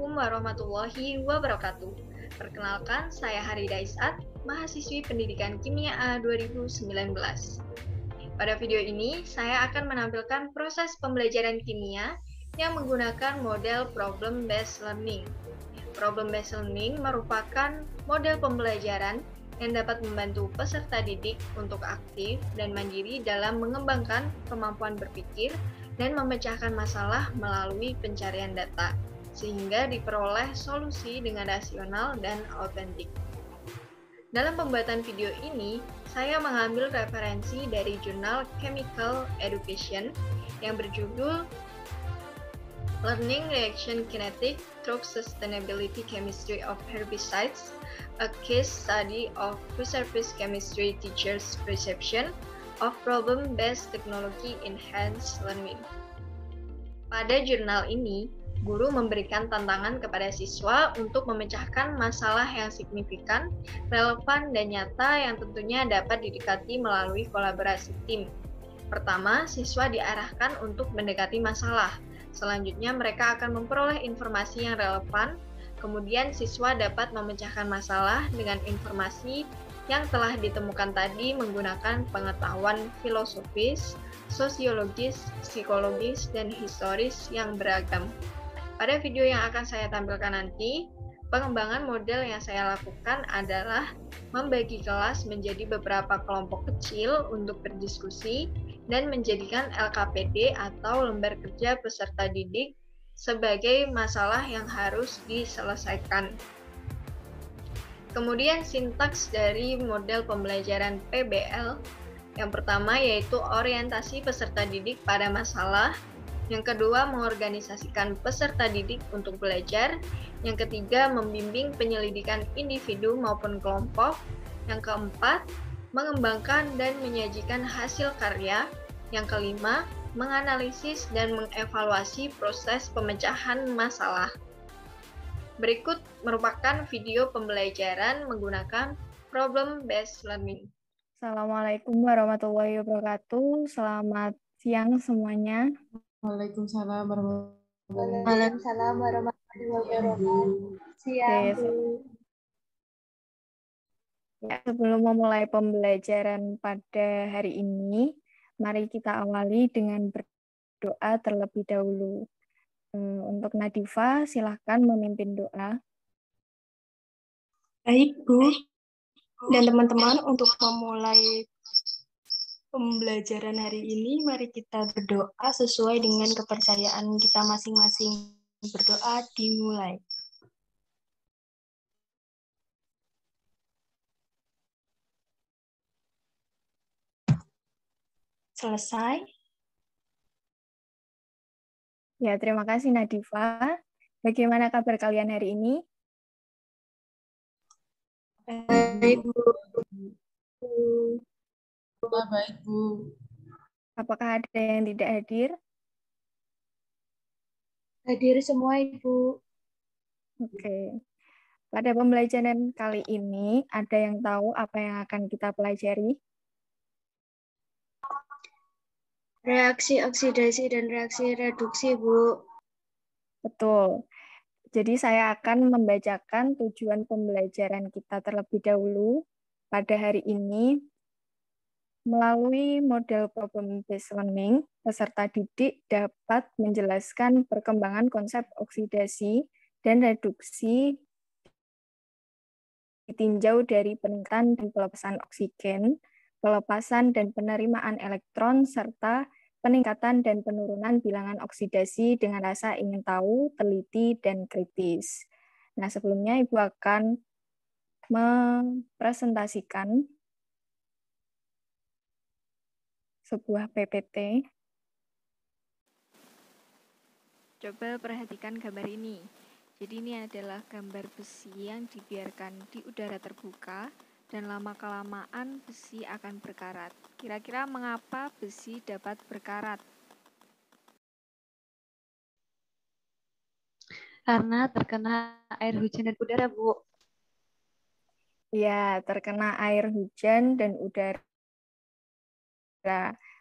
Assalamualaikum warahmatullahi wabarakatuh. Perkenalkan, saya Harida Isat, mahasiswi Pendidikan Kimia A 2019. Pada video ini, saya akan menampilkan proses pembelajaran kimia yang menggunakan model problem-based learning. Problem-based learning merupakan model pembelajaran yang dapat membantu peserta didik untuk aktif dan mandiri dalam mengembangkan kemampuan berpikir dan memecahkan masalah melalui pencarian data, sehingga diperoleh solusi dengan rasional dan autentik. Dalam pembuatan video ini, saya mengambil referensi dari jurnal Chemical Education yang berjudul Learning Reaction Kinetic Through Sustainability Chemistry of Herbicides, a case study of reservist chemistry teachers' perception of problem-based technology enhanced learning. Pada jurnal ini, guru memberikan tantangan kepada siswa untuk memecahkan masalah yang signifikan, relevan, dan nyata yang tentunya dapat didekati melalui kolaborasi tim. Pertama, siswa diarahkan untuk mendekati masalah. Selanjutnya, mereka akan memperoleh informasi yang relevan. Kemudian, siswa dapat memecahkan masalah dengan informasi yang telah ditemukan tadi menggunakan pengetahuan filosofis, sosiologis, psikologis, dan historis yang beragam. Pada video yang akan saya tampilkan nanti, pengembangan model yang saya lakukan adalah membagi kelas menjadi beberapa kelompok kecil untuk berdiskusi dan menjadikan LKPD atau lembar kerja peserta didik sebagai masalah yang harus diselesaikan. Kemudian sintaks dari model pembelajaran PBL. Yang pertama yaitu orientasi peserta didik pada masalah. Yang kedua, mengorganisasikan peserta didik untuk belajar. Yang ketiga, membimbing penyelidikan individu maupun kelompok. Yang keempat, mengembangkan dan menyajikan hasil karya. Yang kelima, menganalisis dan mengevaluasi proses pemecahan masalah. Berikut merupakan video pembelajaran menggunakan problem-based learning. Assalamualaikum warahmatullahi wabarakatuh. Selamat siang semuanya. Waalaikumsalam warahmatullahi wabarakatuh. Siang. Ya, sebelum memulai pembelajaran pada hari ini, mari kita awali dengan berdoa terlebih dahulu. Untuk Nadifa, silahkan memimpin doa. Baik, Bu dan teman-teman, untuk memulai pembelajaran hari ini, mari kita berdoa sesuai dengan kepercayaan kita masing-masing. Berdoa dimulai. Selesai. Ya, terima kasih Nadifa. Bagaimana kabar kalian hari ini? Baik, Bu. Baik, Bu. Apakah ada yang tidak hadir? Hadir semua, Ibu. Oke. Pada pembelajaran kali ini, ada yang tahu apa yang akan kita pelajari? Reaksi oksidasi dan reaksi reduksi, Bu. Betul. Jadi saya akan membacakan tujuan pembelajaran kita terlebih dahulu pada hari ini. Melalui model problem-based learning, peserta didik dapat menjelaskan perkembangan konsep oksidasi dan reduksi ditinjau dari peningkatan dan pelepasan oksigen, pelepasan dan penerimaan elektron, serta peningkatan dan penurunan bilangan oksidasi dengan rasa ingin tahu, teliti, dan kritis. Nah, sebelumnya Ibu akan mempresentasikan sebuah PPT. Coba perhatikan gambar ini. Jadi ini adalah gambar besi yang dibiarkan di udara terbuka dan lama-kelamaan besi akan berkarat. Kira-kira mengapa besi dapat berkarat? Karena terkena air hujan dan udara, Bu. Ya, terkena air hujan dan udara.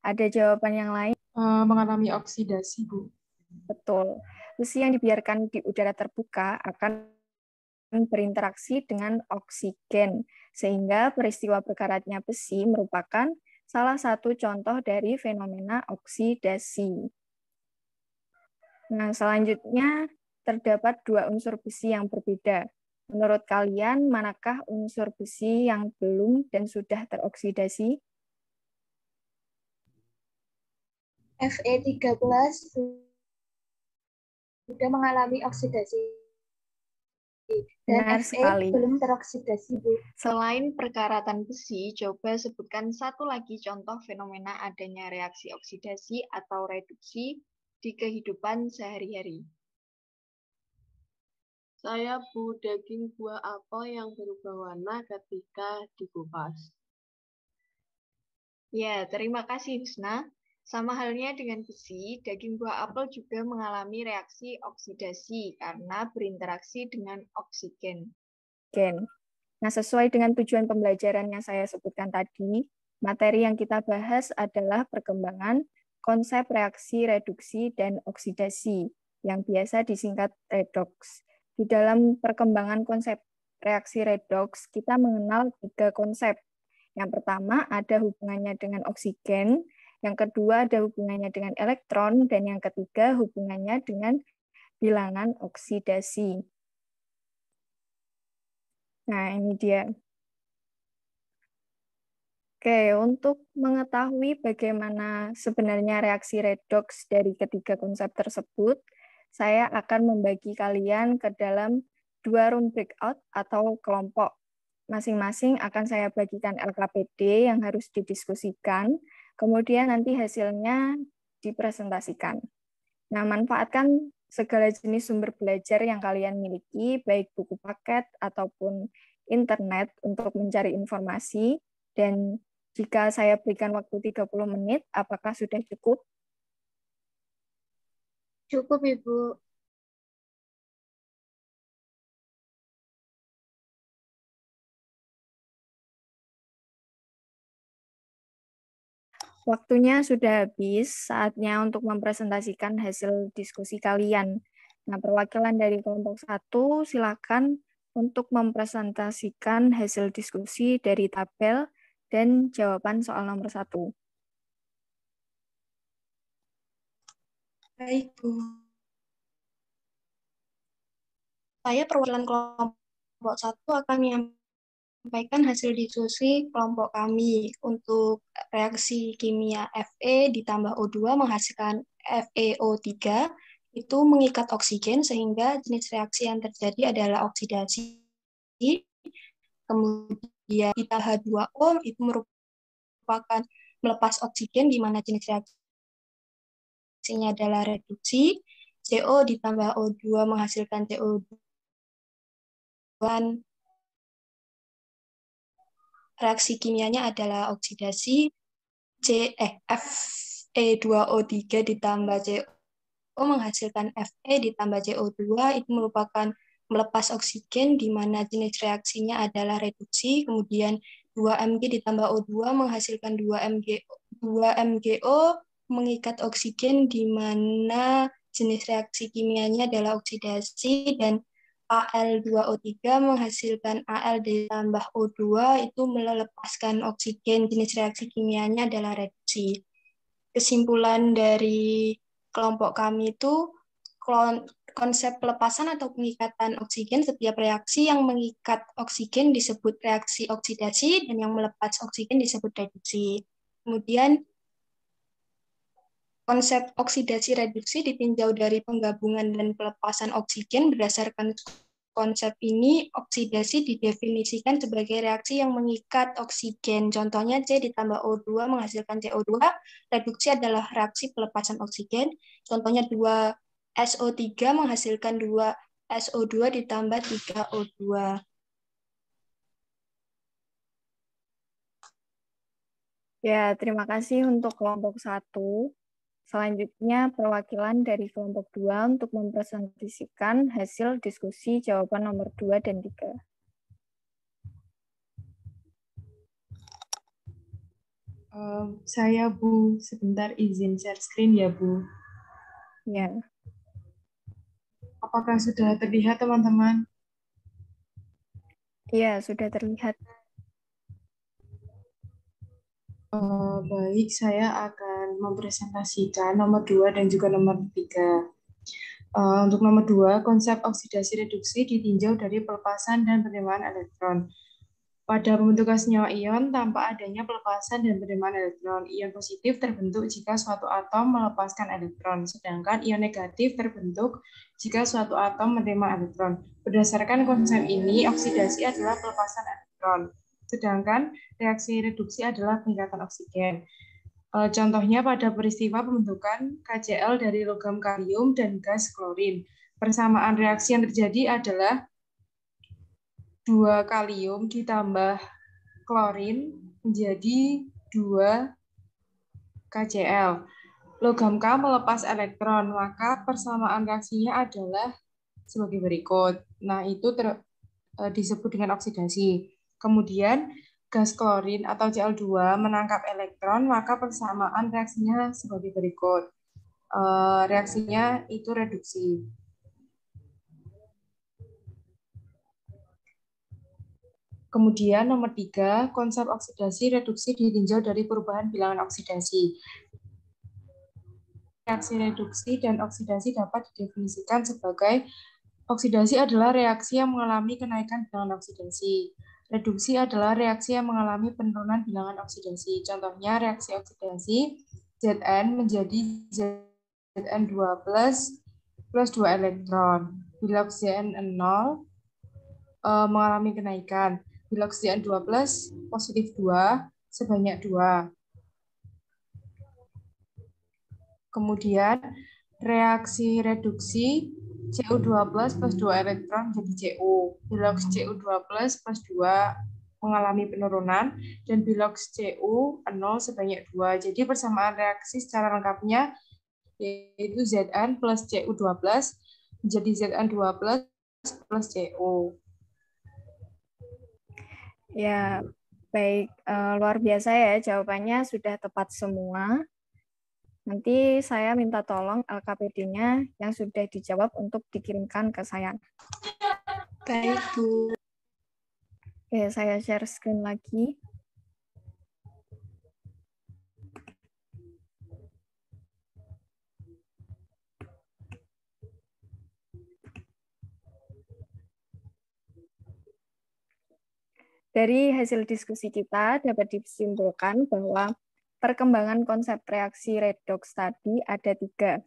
Ada jawaban yang lain? Mengalami oksidasi, Bu. Betul. Besi yang dibiarkan di udara terbuka akan berinteraksi dengan oksigen, sehingga peristiwa berkaratnya besi merupakan salah satu contoh dari fenomena oksidasi. Nah, selanjutnya terdapat dua unsur besi yang berbeda. Menurut kalian, manakah unsur besi yang belum dan sudah teroksidasi? Fe13 sudah mengalami oksidasi dan Benar Fe sekali. belum teroksidasi, Bu. Selain perkaratan besi, coba sebutkan satu lagi contoh fenomena adanya reaksi oksidasi atau reduksi di kehidupan sehari-hari. Saya Bu, daging buah apel yang berubah warna ketika dikupas. Ya, terima kasih Husna. Sama halnya dengan besi, daging buah apel juga mengalami reaksi oksidasi karena berinteraksi dengan oksigen. Nah, sesuai dengan tujuan pembelajaran yang saya sebutkan tadi, materi yang kita bahas adalah perkembangan konsep reaksi reduksi dan oksidasi, yang biasa disingkat redoks. Di dalam perkembangan konsep reaksi redoks, kita mengenal 3 konsep. Yang pertama ada hubungannya dengan oksigen, yang kedua ada hubungannya dengan elektron, dan yang ketiga hubungannya dengan bilangan oksidasi. Nah, ini dia. Oke, untuk mengetahui bagaimana sebenarnya reaksi redoks dari ketiga konsep tersebut, saya akan membagi kalian ke dalam 2 room breakout atau kelompok. Masing-masing akan saya bagikan LKPD yang harus didiskusikan, kemudian nanti hasilnya dipresentasikan. Nah, manfaatkan segala jenis sumber belajar yang kalian miliki, baik buku paket ataupun internet untuk mencari informasi, dan jika saya berikan waktu 30 menit, apakah sudah cukup? Cukup, Ibu. Waktunya sudah habis, saatnya untuk mempresentasikan hasil diskusi kalian. Nah, perwakilan dari kelompok 1, silakan untuk mempresentasikan hasil diskusi dari tabel dan jawaban soal nomor 1. Baik, Bu. Saya perwakilan kelompok 1 akan menyampaikan hasil diskusi kelompok kami untuk reaksi kimia Fe ditambah O2 menghasilkan FeO3 itu mengikat oksigen sehingga jenis reaksi yang terjadi adalah oksidasi. Kemudian kita H2O itu merupakan melepas oksigen di mana jenis reaksinya adalah reduksi. CO ditambah O2 menghasilkan CO2. Dan reaksi kimianya adalah oksidasi. Fe2O3 ditambah CO menghasilkan Fe ditambah CO2 itu merupakan melepas oksigen di mana jenis reaksinya adalah reduksi. Kemudian 2Mg ditambah O2 menghasilkan 2MgO mengikat oksigen di mana jenis reaksi kimianya adalah oksidasi, dan Al2O3 menghasilkan Al ditambah O2 itu melepaskan oksigen, jenis reaksi kimianya adalah reduksi. Kesimpulan dari kelompok kami itu konsep pelepasan atau pengikatan oksigen, setiap reaksi yang mengikat oksigen disebut reaksi oksidasi dan yang melepas oksigen disebut reduksi. Kemudian konsep oksidasi reduksi ditinjau dari penggabungan dan pelepasan oksigen. Berdasarkan konsep ini, oksidasi didefinisikan sebagai reaksi yang mengikat oksigen. Contohnya C ditambah O2 menghasilkan CO2. Reduksi adalah reaksi pelepasan oksigen. Contohnya 2SO3 menghasilkan 2SO2 ditambah 3O2. Ya, terima kasih untuk kelompok 1. Selanjutnya, perwakilan dari kelompok 2 untuk mempresentasikan hasil diskusi jawaban nomor 2 dan 3. Saya Bu, sebentar izin share screen ya Bu. Ya. Apakah sudah terlihat, teman-teman? Iya, sudah terlihat. Baik, saya akan mempresentasikan nomor 2 dan juga nomor 3. Untuk nomor 2, konsep oksidasi reduksi ditinjau dari pelepasan dan penerimaan elektron. Pada pembentukan senyawa ion, tanpa adanya pelepasan dan penerimaan elektron, ion positif terbentuk jika suatu atom melepaskan elektron, sedangkan ion negatif terbentuk jika suatu atom menerima elektron. Berdasarkan konsep ini, oksidasi adalah pelepasan elektron, sedangkan reaksi reduksi adalah peningkatan oksigen. Contohnya pada peristiwa pembentukan KCl dari logam kalium dan gas klorin. Persamaan reaksi yang terjadi adalah 2 kalium ditambah klorin menjadi 2 KCl. Logam K melepas elektron, maka persamaan reaksinya adalah sebagai berikut. Nah, itu disebut dengan oksidasi. Kemudian, gas klorin atau Cl2 menangkap elektron, maka persamaan reaksinya sebagai berikut. Reaksinya itu reduksi. Kemudian nomor 3, konsep oksidasi reduksi ditinjau dari perubahan bilangan oksidasi. Reaksi reduksi dan oksidasi dapat didefinisikan sebagai oksidasi adalah reaksi yang mengalami kenaikan bilangan oksidasi. Reduksi adalah reaksi yang mengalami penurunan bilangan oksidasi. Contohnya reaksi oksidasi Zn menjadi Zn2 plus 2 elektron. Bila oksigen 0 mengalami kenaikan. Bila oksigen 2 positif 2 sebanyak 2. Kemudian reaksi reduksi Cu2 plus 2 elektron jadi Cu. Bilox Cu2 plus 2 mengalami penurunan dan bilox Cu 0 sebanyak 2. Jadi persamaan reaksi secara lengkapnya yaitu Zn plus Cu2 plus menjadi Zn2 plus Cu. Ya, baik. Luar biasa ya, jawabannya sudah tepat semua. Nanti saya minta tolong LKPD-nya yang sudah dijawab untuk dikirimkan ke saya. Baik, Bu. Oke, saya share screen lagi. Dari hasil diskusi kita dapat disimpulkan bahwa perkembangan konsep reaksi redoks tadi ada 3.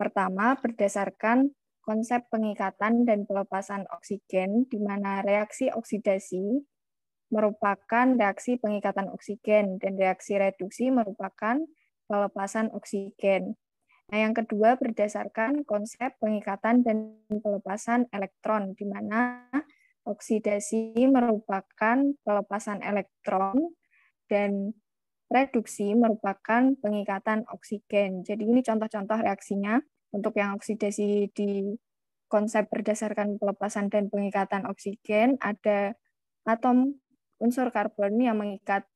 Pertama, berdasarkan konsep pengikatan dan pelepasan oksigen, di mana reaksi oksidasi merupakan reaksi pengikatan oksigen, dan reaksi reduksi merupakan pelepasan oksigen. Nah, yang kedua, berdasarkan konsep pengikatan dan pelepasan elektron, di mana oksidasi merupakan pelepasan elektron, dan reduksi merupakan pengikatan oksigen. Jadi ini contoh-contoh reaksinya. Untuk yang oksidasi di konsep berdasarkan pelepasan dan pengikatan oksigen, ada atom unsur karbon yang mengikat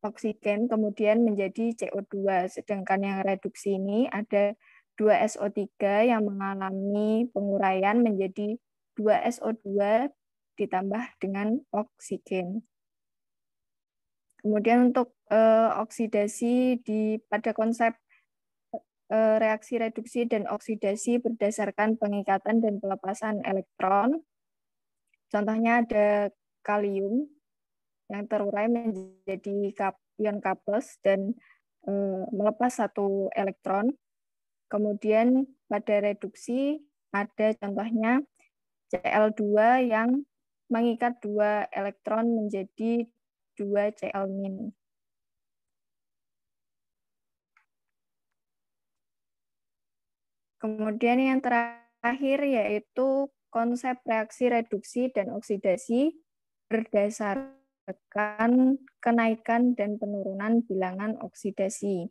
oksigen kemudian menjadi CO2. Sedangkan yang reduksi ini ada 2SO3 yang mengalami penguraian menjadi 2SO2 ditambah dengan oksigen. Kemudian untuk oksidasi pada konsep reaksi reduksi dan oksidasi berdasarkan pengikatan dan pelepasan elektron. Contohnya ada kalium yang terurai menjadi ion K+ dan melepas 1 elektron. Kemudian pada reduksi ada contohnya Cl2 yang mengikat 2 elektron menjadi 2 Cl-. Kemudian yang terakhir yaitu konsep reaksi reduksi dan oksidasi berdasarkan kenaikan dan penurunan bilangan oksidasi.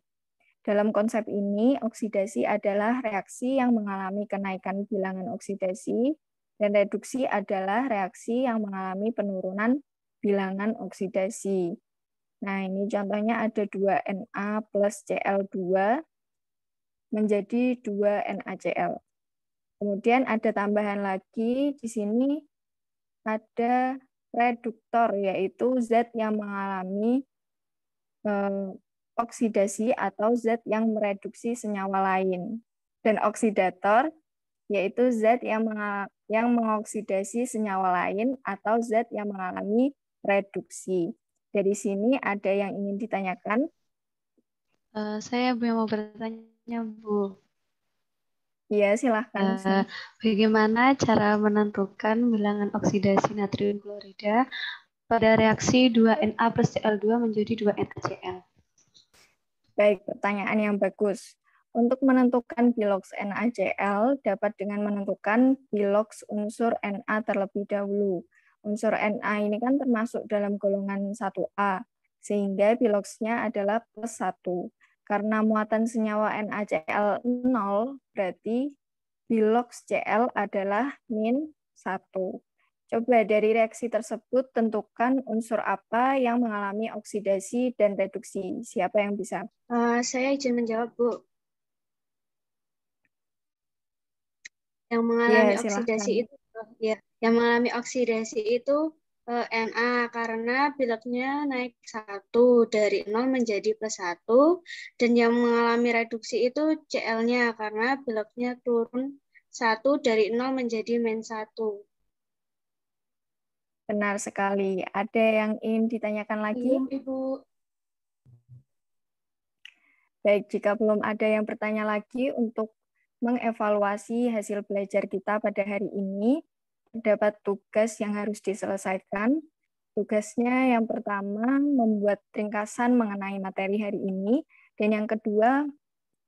Dalam konsep ini, oksidasi adalah reaksi yang mengalami kenaikan bilangan oksidasi, dan reduksi adalah reaksi yang mengalami penurunan bilangan oksidasi. Nah, ini contohnya ada 2Na plus Cl2 menjadi 2NaCl. Kemudian ada tambahan lagi di sini ada reduktor, yaitu zat yang mengalami oksidasi atau zat yang mereduksi senyawa lain. Dan oksidator yaitu zat yang mengoksidasi senyawa lain atau zat yang mengalami reduksi. Dari sini ada yang ingin ditanyakan? Saya mau bertanya, Bu. Iya, silahkan. Bagaimana cara menentukan bilangan oksidasi natrium klorida pada reaksi 2Na plus Cl2 menjadi 2NaCl? Baik, pertanyaan yang bagus. Untuk menentukan biloks NaCl dapat dengan menentukan biloks unsur Na terlebih dahulu. Unsur Na ini kan termasuk dalam golongan 1A, sehingga biloksnya adalah plus 1. Karena muatan senyawa NaCl 0, berarti biloks Cl adalah min 1. Coba dari reaksi tersebut tentukan unsur apa yang mengalami oksidasi dan reduksi. Siapa yang bisa? Saya izin menjawab, Bu. Yang mengalami oksidasi itu, yang mengalami oksidasi itu Na, karena biloknya naik 1 dari 0 menjadi plus 1, dan yang mengalami reduksi itu Cl-nya, karena biloknya turun 1 dari 0 menjadi min 1. Benar sekali. Ada yang ingin ditanyakan lagi? Belum, Ibu. Baik, jika belum ada yang bertanya lagi, untuk mengevaluasi hasil belajar kita pada hari ini, terdapat tugas yang harus diselesaikan. Tugasnya yang pertama, membuat ringkasan mengenai materi hari ini, dan yang kedua,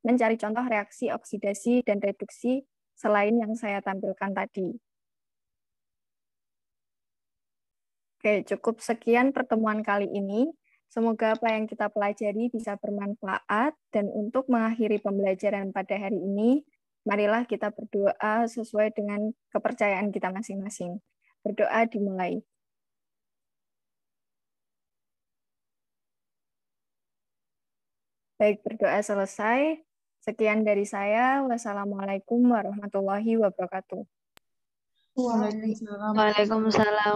mencari contoh reaksi oksidasi dan reduksi selain yang saya tampilkan tadi. Oke, cukup sekian pertemuan kali ini. Semoga apa yang kita pelajari bisa bermanfaat, dan untuk mengakhiri pembelajaran pada hari ini, marilah kita berdoa sesuai dengan kepercayaan kita masing-masing. Berdoa dimulai. Baik, berdoa selesai. Sekian dari saya. Wassalamualaikum warahmatullahi wabarakatuh. Waalaikumsalam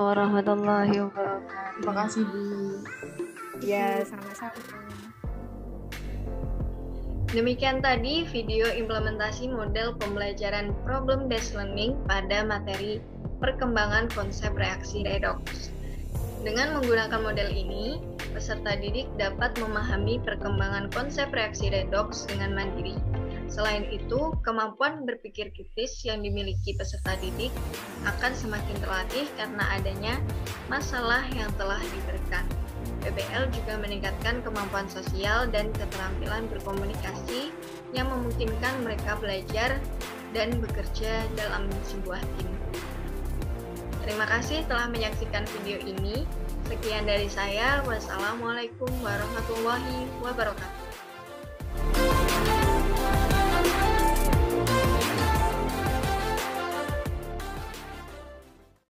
warahmatullahi wabarakatuh. Terima kasih, Bu. Ya, sama-sama. Demikian tadi video implementasi model pembelajaran problem-based learning pada materi perkembangan konsep reaksi redoks. Dengan menggunakan model ini, peserta didik dapat memahami perkembangan konsep reaksi redoks dengan mandiri. Selain itu, kemampuan berpikir kritis yang dimiliki peserta didik akan semakin terlatih karena adanya masalah yang telah diberikan. PBL juga meningkatkan kemampuan sosial dan keterampilan berkomunikasi yang memungkinkan mereka belajar dan bekerja dalam sebuah tim. Terima kasih telah menyaksikan video ini. Sekian dari saya. Wassalamualaikum warahmatullahi wabarakatuh.